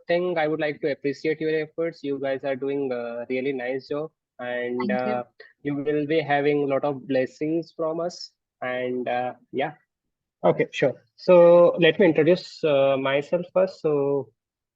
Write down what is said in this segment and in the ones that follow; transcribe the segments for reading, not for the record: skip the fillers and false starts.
thing, I would like to appreciate your efforts. You guys are doing a really nice job, and Thank you. you will be having a lot of blessings from us. And yeah, okay, sure. So let me introduce myself first. So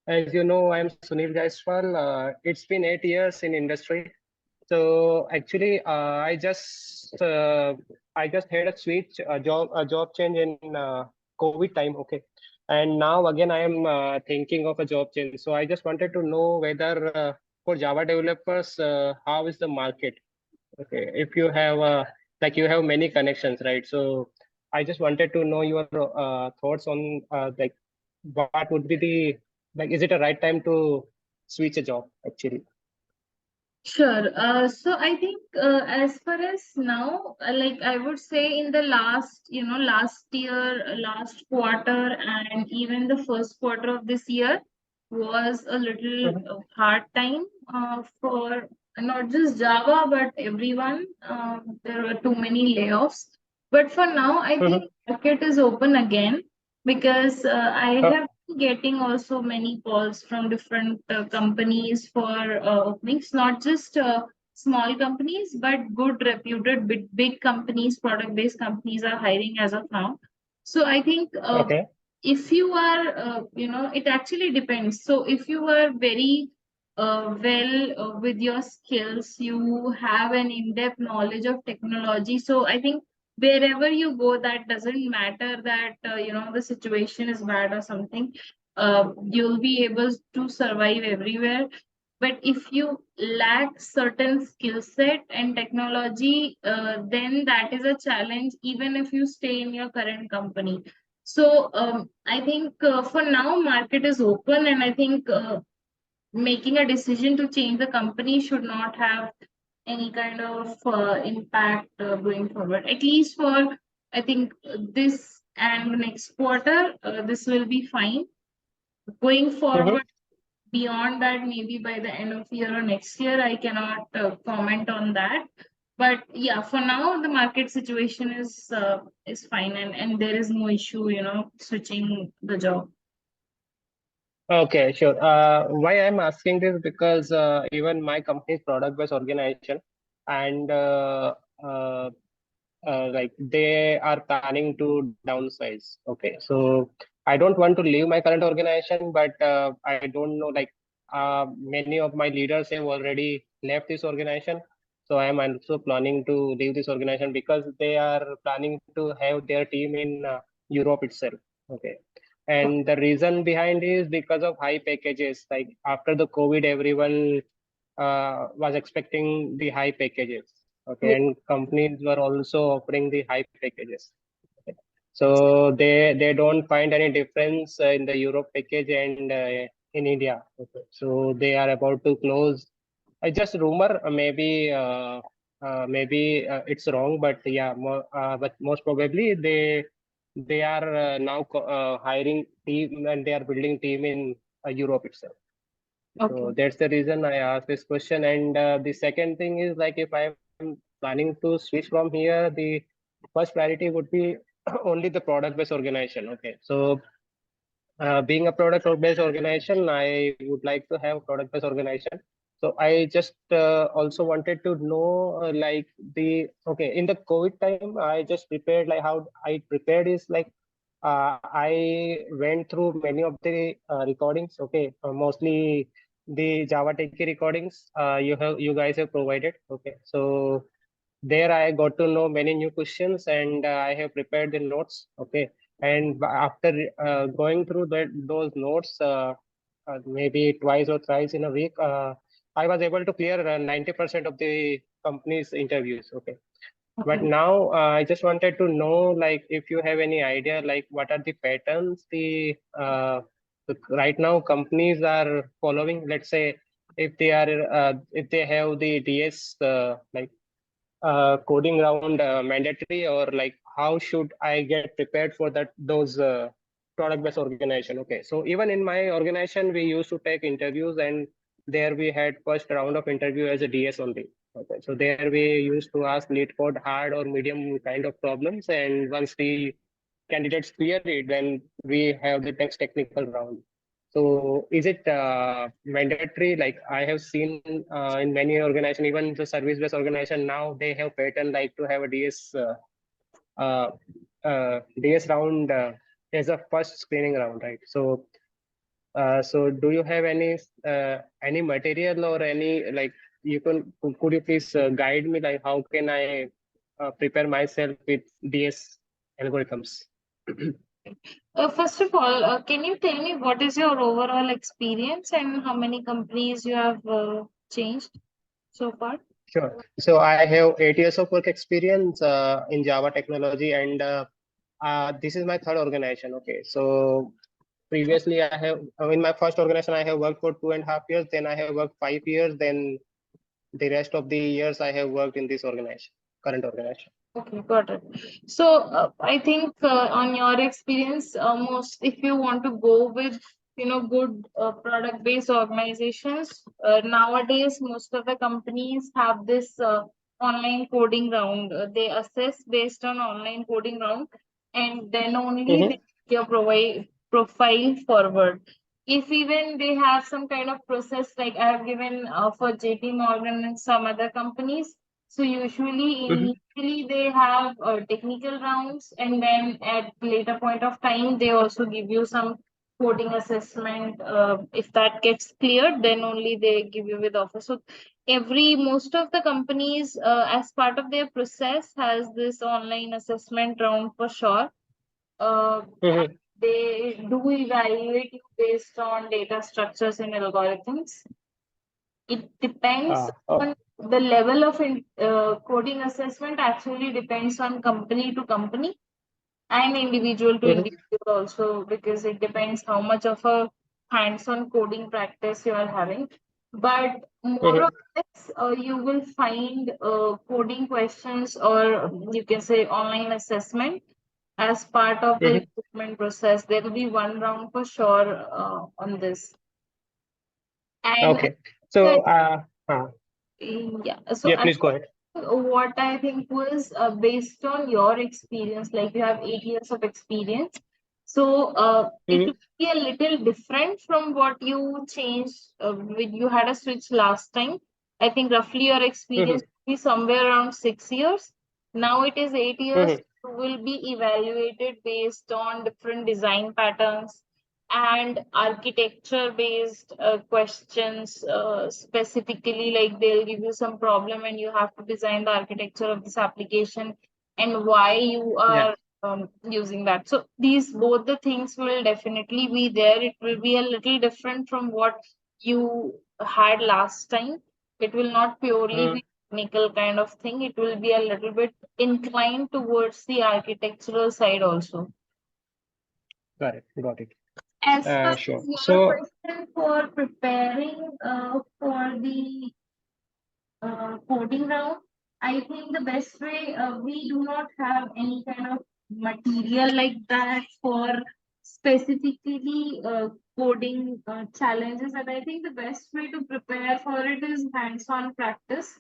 as you know, I'm Sunil Jaiswal. It's been 8 years in industry. So actually, I just had a switch, a job change in COVID time. Okay, and now again I am thinking of a job change. So I just wanted to know whether for Java developers, how is the market? Okay, if you have like you have many connections, right? So I just wanted to know your thoughts on like what would be the like, is it a right time to switch a job actually? Sure. So I think as far as now, like I would say in the last year, last quarter, and even the first quarter of this year was a little Mhm. hard time for not just Java, but everyone. There were too many layoffs. But for now, I think Mhm. market is open again because I Uh, have getting also many calls from different companies for openings, not just small companies, but good reputed big companies, product based companies are hiring as of now. So I think okay. if you are, it actually depends. So if you are very well with your skills, you have an in-depth knowledge of technology. So I think wherever you go, that doesn't matter that the situation is bad or something. You'll be able to survive everywhere. But if you lack certain skill set and technology, then that is a challenge even if you stay in your current company. So I think for now market is open, and I think making a decision to change the company should not have any kind of impact going forward. At least for, I think, this and next quarter, this will be fine. Going Mhm. forward, beyond that, maybe by the end of year or next year, I cannot comment on that. But yeah, for now, the market situation is fine, and there is no issue, switching the job. Okay, sure. Why I'm asking this because even my company is product-based organization, and like they are planning to downsize. Okay, so I don't want to leave my current organization, but I don't know like many of my leaders have already left this organization. So I am also planning to leave this organization because they are planning to have their team in Europe itself. Okay. And the reason behind is because of high packages. Like after the COVID, everyone was expecting the high packages. Okay, Yeah. and companies were also offering the high packages. Okay. So they don't find any difference in the Europe package and in India. Okay. So they are about to close. I just rumor, maybe it's wrong, but yeah, but most probably they are now hiring team and they are building team in Europe itself. Okay. So that's the reason I asked this question. And the second thing is like if I'm planning to switch from here, the first priority would be only the product-based organization. Okay, so being a product-based organization, I would like to have product-based organization. So I just also wanted to know like the okay in the COVID time, I just prepared like how I prepared is like I went through many of the recordings. Okay, mostly the Java Techie recordings. You guys have provided. Okay, so there I got to know many new questions and I have prepared the notes. Okay, and after going through those notes, maybe twice or thrice in a week, I was able to clear 90% of the company's interviews. Okay, but Okay. now I just wanted to know, like, if you have any idea, like, what are the patterns right now companies are following? Let's say if they have the DS coding round mandatory, or like how should I get prepared for that those product-based organization? Okay, so even in my organization, we used to take interviews, and there we had first round of interview as a DS only. Okay, so there we used to ask lead code hard or medium kind of problems, and once the candidates clear it, then we have the next technical round. So is it mandatory? Like I have seen in many organizations, even the service-based organization now they have pattern like to have a uh, DS round as a first screening round, right? So do you have any material or any like you could you please guide me like how can I prepare myself with DS algorithms? First of all, can you tell me what is your overall experience and how many companies you have changed so far? Sure. So I have 8 years of work experience in Java technology, and this is my third organization. Okay. So previously, I have in my first organization, I have worked for 2.5 years. Then I have worked 5 years. Then the rest of the years, I have worked in this organization, current organization. Okay, got it. So I think on your experience, most if you want to go with good product-based organizations, nowadays most of the companies have this online coding round. They assess based on online coding round, and then only they Mm-hmm. take your provide profile forward. If even they have some kind of process like I have given for JP Morgan and some other companies, so usually Mm-hmm. initially they have technical rounds, and then at later point of time they also give you some coding assessment. If that gets cleared, then only they give you with offer. So most of the companies, as part of their process, has this online assessment round for sure. And Mm-hmm. they do evaluate you based on data structures and algorithms. It depends Oh. on the level of coding assessment, actually depends on company to company and individual to Mm-hmm. individual also, because it depends how much of a hands-on coding practice you are having. But more or Mm-hmm. less, you will find coding questions, or you can say online assessment, as part of the Mm-hmm. recruitment process. There will be one round for sure on this. And Okay. So yeah, so yeah, please go ahead. what I think was based on your experience, like you have 8 years of experience. So it Mm-hmm. will be a little different from what you changed when you had a switch last time. I think roughly your experience Mm-hmm. will be somewhere around 6 years. Now it is 8 years. Mm-hmm. You will be evaluated based on different design patterns and architecture based questions, specifically like they'll give you some problem and you have to design the architecture of this application and why you Yeah. are using that. So these both the things will definitely be there. It will be a little different from what you had last time. It will not purely Mm-hmm. be technical kind of thing. It will be a little bit inclined towards the architectural side also. Got it. Got it. As far as Sure. your So. question for preparing for the coding round, I think the best way, we do not have any kind of material like that for specifically coding challenges. And I think the best way to prepare for it is hands-on practice.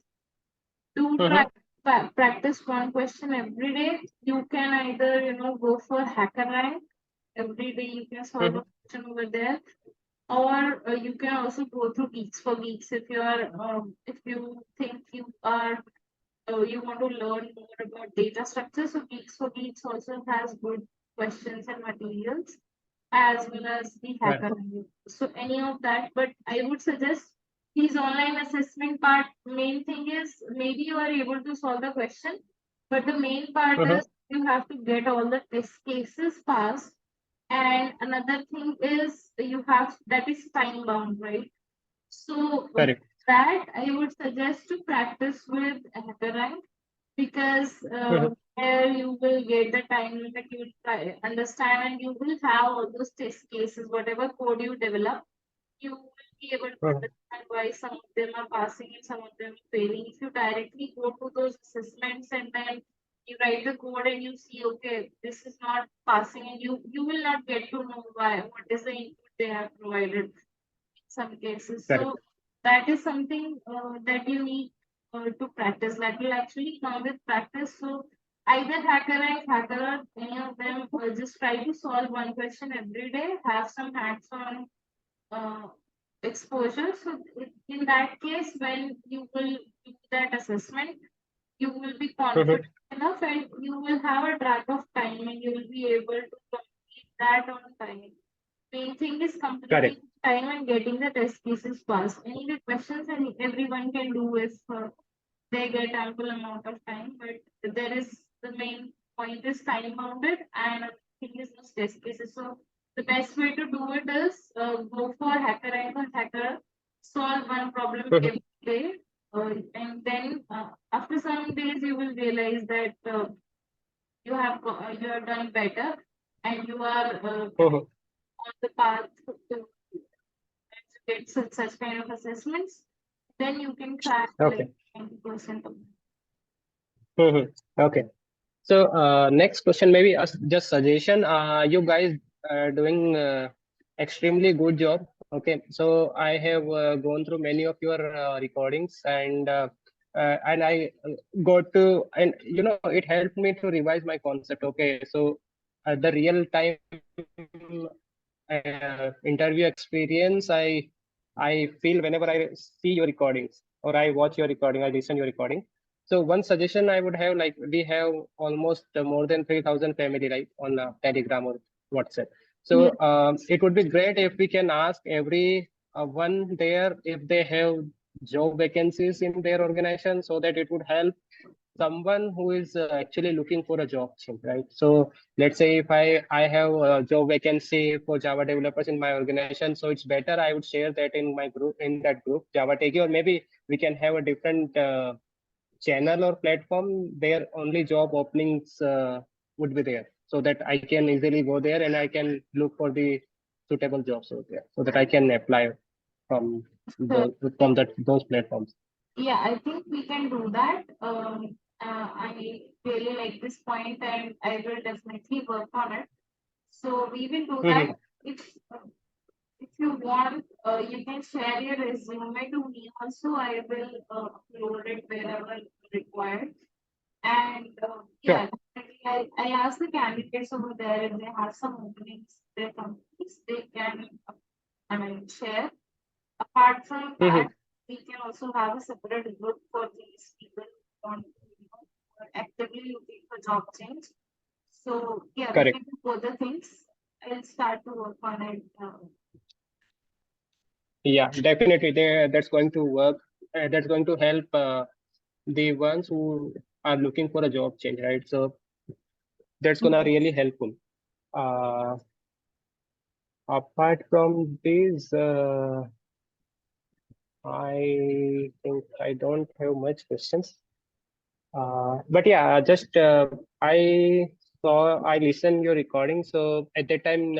To try Mm-hmm. practice one question every day, you can either go for hacker rank. Every day you can solve Mm-hmm. a question over there, or you can also go through Geeks for Geeks if you are if you think you want to learn more about data structure. So Geeks for Geeks also has good questions and materials, as well as the Right. hacker review. So any of that, but I would suggest these online assessment part. Main thing is maybe you are able to solve the question, but the main part Mm-hmm. is you have to get all the test cases passed. And another thing is you have that is time bound, right? So Correct. that I would suggest to practice with HackerRank, because Mm-hmm. there you will get the time limit, you will try, understand, and you will have all those test cases. Whatever code you develop, you will be able to Mm-hmm. understand why some of them are passing and some of them are failing. If you directly go to those assessments and then you write the code and you see, okay, this is not passing, and you will not get to know why, what is the input they have provided some cases. Correct. So that is something that you need to practice. That will actually come with practice. So either hacker or any of them, just try to solve one question every day. Have some hands-on uh, exposure. So in that case, when you will do that assessment, you will be Mhm. confident enough and you will have a track of time and you will be able to complete that on time. Main thing is completing Correct. time and getting the test cases passed. Any the questions and everyone can do if they get ample amount of time, but there is the main point is time bounded and other thing is those test cases. So the best way to do it is go for hacker rank or hacker, solve one problem Mhm. every day, and then after some days you will realize that you have done better and you are Mhm. on the path to get such kind of assessments. Then you can crack like Okay. 90% of Mhm. Okay. So next question, maybe just suggestion. You guys doing extremely good job. Okay, so I have gone through many of your recordings, and I got to, and it helped me to revise my concept. Okay, so the real time interview experience, I feel whenever I see your recordings or I watch your recording, I listen your recording. So one suggestion I would have, like, we have almost more than 3,000 family, right, on Telegram or WhatsApp. yeah. So it would be great if we can ask every one there if they have job vacancies in their organization, so that it would help someone who is actually looking for a job change, right? So let's say if I have a job vacancy for Java developers in my organization, so it's better I would share that in my group, in that group Java Techie, or maybe we can have a different channel or platform where only job openings would be there, so that I can easily go there and I can look for the suitable jobs over there, so that I can apply from So, those platforms. yeah, I think we can do that. I really like this point and I will definitely work on it. So we will do that. Mhm. If if you want, you can share your resume to me also. I will upload it wherever required. And Sure. yeah, I ask the candidates over there if they have some openings, their companies, they can, I mean, share. Apart from that, Mhm. we can also have a separate group for these people who want to, who are actively looking for job change. So yeah, we Correct. can do both the things. I'll start to work on it. Yeah, definitely. That's going to work. That's going to help the ones who are looking for a job change, right? So that's gonna really helpful. Uh, Apart from this, I think I don't have much questions. But yeah, just I listened your recording. So at that time,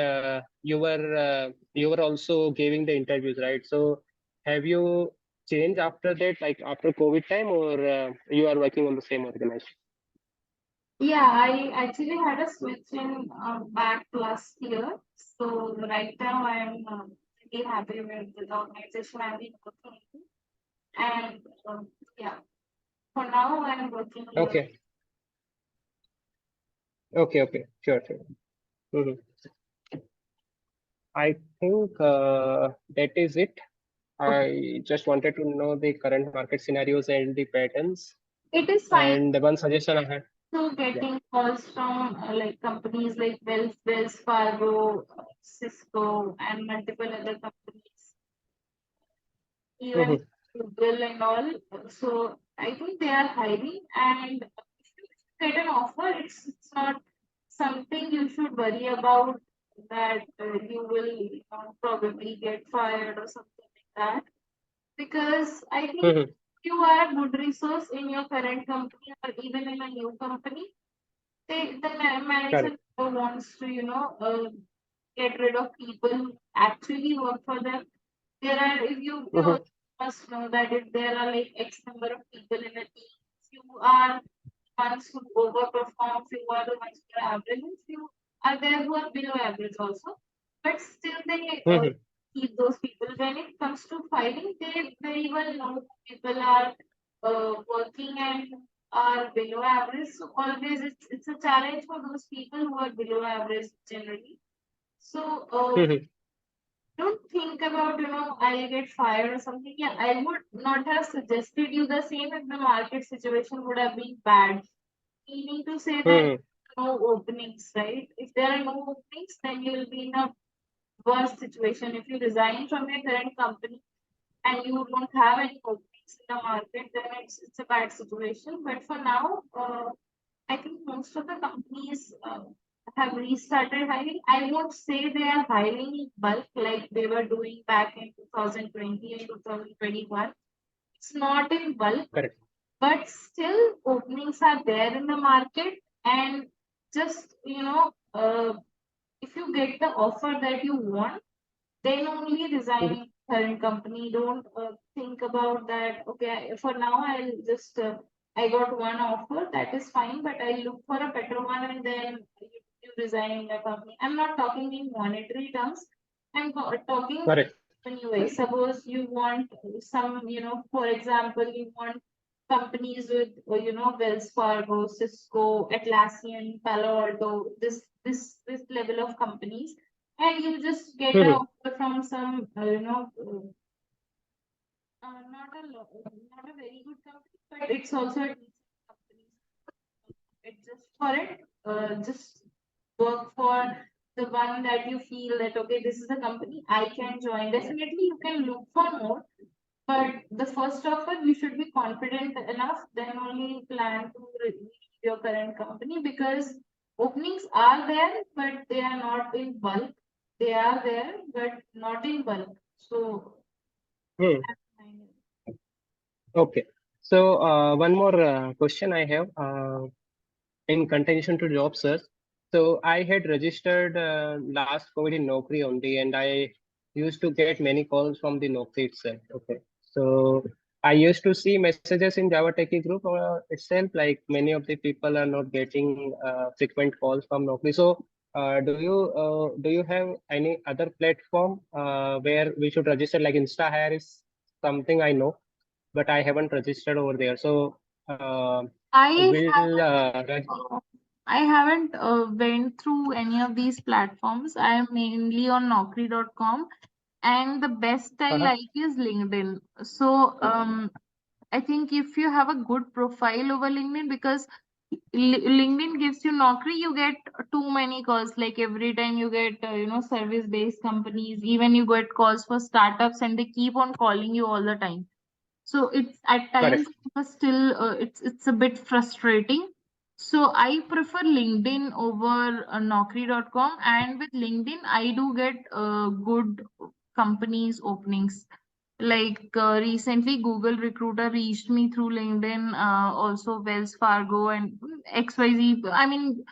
you were also giving the interviews, right? So have you changed after that, like after COVID time, or you are working on the same organization? Yeah, I actually had a switch in back last year. So right now I'm pretty happy with the organization I've been working in. And yeah, for now I'm working here. Okay, okay, sure, sure. Mhm. I think that is it. Okay. I just wanted to know the current market scenarios and the patterns. It is fine. And the one suggestion I had, So yeah. getting calls from like companies like Wells Fargo, Cisco, and multiple other companies, even Mhm. Google and all. So I think they are hiring, and if you get an offer, it's not something you should worry about that you will probably get fired or something like that. Because I think Mhm. you are a good resource in your current company or even in a new company. The manager Correct. wants to, get rid of people who actually work for them. There are, if you Mhm. also must know that if there are like X number of people in a team, few are ones who overperform, few are the ones who are average, and few are there who are below average also. But still, they Mhm. keep those people. When it comes to fighting, they very well know people are working and are below average. So always it's a challenge for those people who are below average generally. So Mhm. don't think about, I'll get fired or something. Yeah, I would not have suggested you the same if the market situation would have been bad. Meaning to say that Hmm. no openings, right? If there are no openings, then you will be in a worse situation. If you resign from your current company and you don't have any openings in the market, then it's a bad situation. But for now, I think most of the companies have restarted hiring. I won't say they are hiring in bulk like they were doing back in 2020 and 2021. It's not in bulk, Correct. but still openings are there in the market. And just, if you get the offer that you want, then only Mhm. resign current company. Don't think about that. Okay, for now I'll just I got one offer, that is fine, but I'll look for a better one and then you resign in the company. I'm not talking in monetary terms. I'm talking Correct. anyway. Suppose you want some, for example, you want companies with, Wells Fargo, Cisco, Atlassian, Palo Alto, this level of companies, and you just get a Mhm. offer from some, not a very good company, but it's also a decent company. Adjust for it. Just work for the one that you feel that okay, this is a company I can join. Definitely, you can look for more, but the first offer you should be confident enough. Then only plan to leave your current company because openings are there, but they are not in bulk. They are there, but not in bulk. So Hmm. Okay. So one more question I have in continuation to job search. So I had registered last COVID in Naukri only, and I used to get many calls from the Naukri itself. Okay. So I used to see messages in Java Techie group itself, like many of the people are not getting frequent calls from Naukri. So do you have any other platform where we should register? Like InstaHire is something I know, but I haven't registered over there. So I will haven't I haven't went through any of these platforms. I am mainly on Naukri.com, and the best I uh-huh. like is LinkedIn. So I think if you have a good profile over LinkedIn, because LinkedIn gives you Naukri, you get too many calls. Like every time you get, service-based companies, even you get calls for startups, and they keep on calling you all the time. So it's at times Correct. still it's a bit frustrating. So I prefer LinkedIn over Naukri.com, and with LinkedIn I do get good companies openings. Like recently, Google Recruiter reached me through LinkedIn, also Wells Fargo and XYZ. I mean,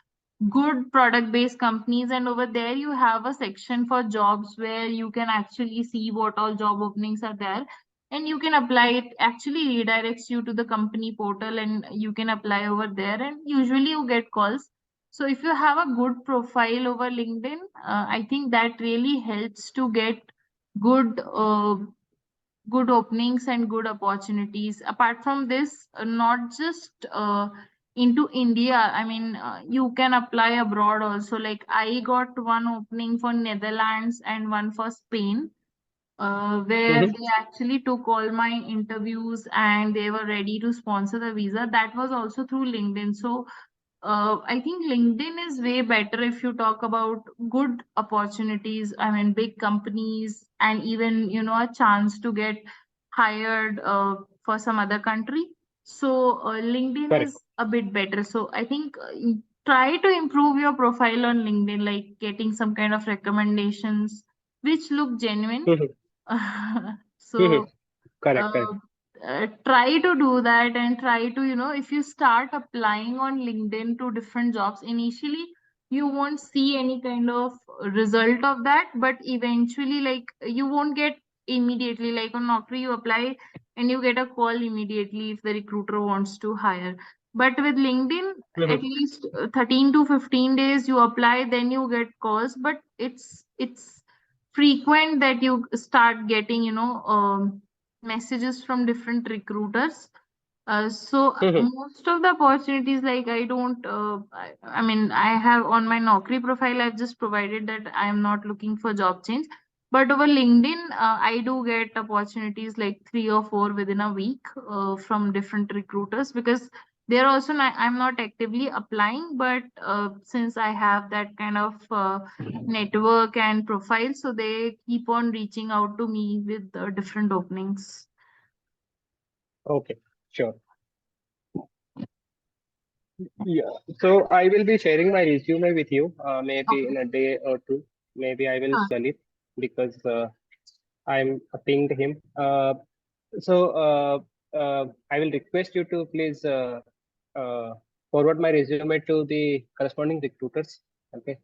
good product-based companies, and over there you have a section for jobs where you can actually see what all job openings are there, and you can apply. It actually redirects you to the company portal, and you can apply over there, and usually you get calls. So if you have a good profile over LinkedIn, I think that really helps to get good good openings and good opportunities. Apart from this, not just into India, I mean, you can apply abroad also. Like I got one opening for Netherlands and one for Spain, where Mm-hmm. they actually took all my interviews and they were ready to sponsor the visa. That was also through LinkedIn. So I think LinkedIn is way better if you talk about good opportunities. I mean, big companies, and even, a chance to get hired for some other country. So LinkedIn Correct. is a bit better. So I think try to improve your profile on LinkedIn, like getting some kind of recommendations which look genuine. Mm-hmm. Mm-hmm. So Correct. uh, Correct. try to do that, and try to, if you start applying on LinkedIn to different jobs, initially you won't see any kind of result of that, but eventually, like, you won't get immediately. Like on Naukri, you apply and you get a call immediately if the recruiter wants to hire. But with LinkedIn, at Mm-hmm. least 13 to 15 days you apply, then you get calls, but it's frequent that you start getting, messages from different recruiters. So Mm-hmm. most of the opportunities, like I don't, I mean, I have on my Naukri profile, I've just provided that I am not looking for job change. But over LinkedIn, I do get opportunities like 3 or 4 within a week from different recruiters, because they're also not, I'm not actively applying, but since I have that kind of network and profile, so they keep on reaching out to me with different openings. Okay, sure. Yeah. So I will be sharing my resume with you, maybe Okay. in a day or two. Maybe I will Sure. sell it because I'm pinged him. So I will request you to please uh, forward my resume to the corresponding recruiters. Okay.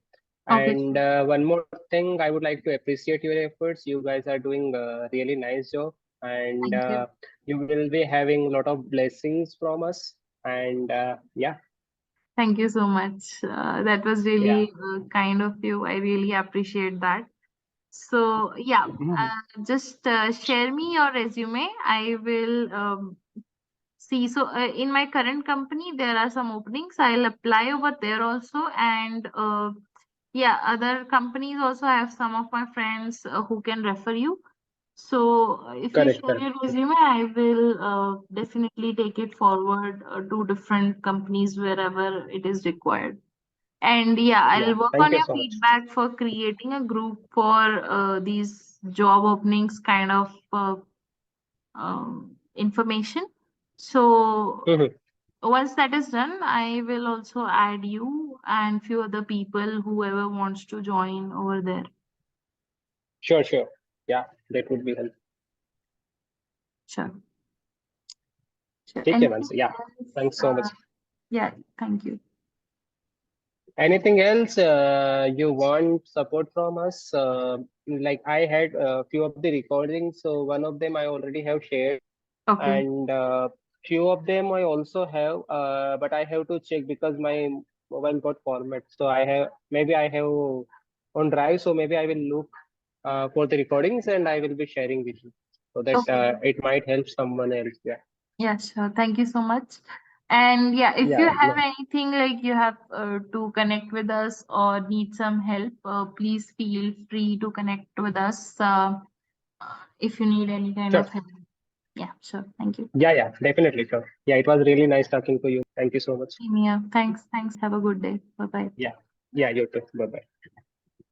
Okay, And sure. one more thing, I would like to appreciate your efforts. You guys are doing a really nice job, and Thank you. you will be having a lot of blessings from us. And yeah, Thank you so much. That was yeah. really kind of you. I really appreciate that. So, yeah, Mhm. just share me your resume. I will see. So, in my current company, there are some openings. I'll apply over there also. And yeah, other companies also have some of my friends who can refer you. So, if you Correct, share correct. your resume, I will definitely take it forward to different companies wherever it is required. And yeah, Yeah. I'll work Thank on you your so much. feedback for creating a group for these job openings kind of information. So Mhm. once that is done, I will also add you and few other people, whoever wants to join over there. Sure, sure. Yeah, that would be helpful. Sure. Sure. Okay, Anything Mansi. Yeah. else? Thanks so much. Yeah, thank you. Anything else you want support from us? Like I had a few of the recordings, so one of them I already have shared, Okay. and few of them I also have, but I have to check because my mobile got format. So I have maybe I have on Drive, so maybe I will look for the recordings and I will be sharing with you so that Okay. it might help someone else. Yeah, Yeah, sure. Thank you so much. And yeah, if yeah, you have no, anything like you have to connect with us or need some help, please feel free to connect with us if you need any kind sure. of help. Yeah, sure. Thank you. Yeah, yeah, definitely, sure. Yeah, it was really nice talking to you. Thank you so much. Same here. Thanks. Thanks. Have a good day. Bye bye. Yeah, yeah, you too. Bye bye.